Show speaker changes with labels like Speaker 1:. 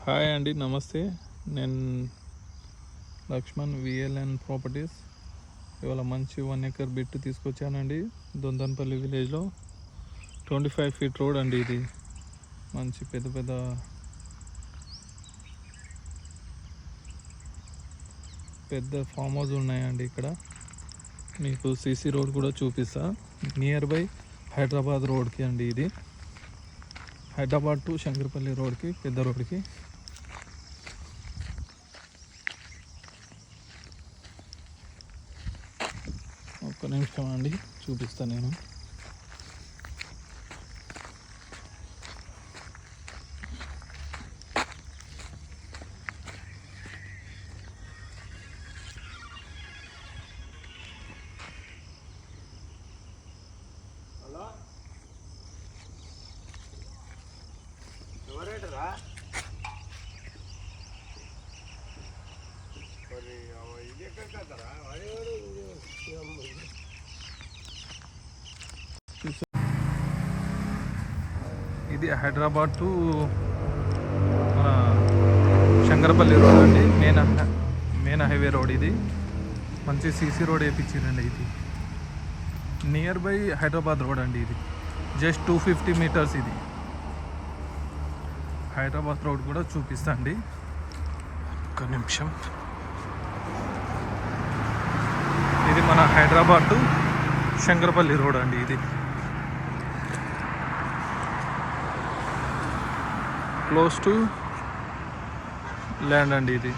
Speaker 1: Hi అండి, నమస్తే. నేను లక్ష్మణ్, విఎల్ఎన్ ప్రాపర్టీస్. ఇవాళ మంచి 1 ఎకర్ బిట్ తీసుకొచ్చానండి. దొందన్పల్లి విలేజ్లో 25 ఫీట్ రోడ్ అండి. ఇది మంచి పెద్ద ఫామ్ హౌస్ ఉన్నాయండి ఇక్కడ. మీకు సీసీ రోడ్ కూడా చూపిస్తా. నియర్ బై హైదరాబాద్ రోడ్కి అండి. ఇది హైదరాబాద్ టు శంకరపల్లి రోడ్కి, పెద్ద రోడ్కి. ఒక్క నిమిషం అండి, చూపిస్తాను నేను. ఇది హైదరాబాద్ టు మన శంకరపల్లి రోడ్ అండి. Main highway road. ఇది మంచి సీసీ రోడ్ వేయించిందండి. ఇది నియర్ బై హైదరాబాద్ రోడ్ అండి. ఇది జస్ట్ 250 మీటర్స్. ఇది హైదరాబాద్ రోడ్ కూడా చూపిస్తా అండి. ఒక్క నిమిషం. ఇది మన హైదరాబాద్ టు శంకరపల్లి రోడ్ అండి. ఇది క్లోజ్ టు ల్యాండ్ అండి. ఇది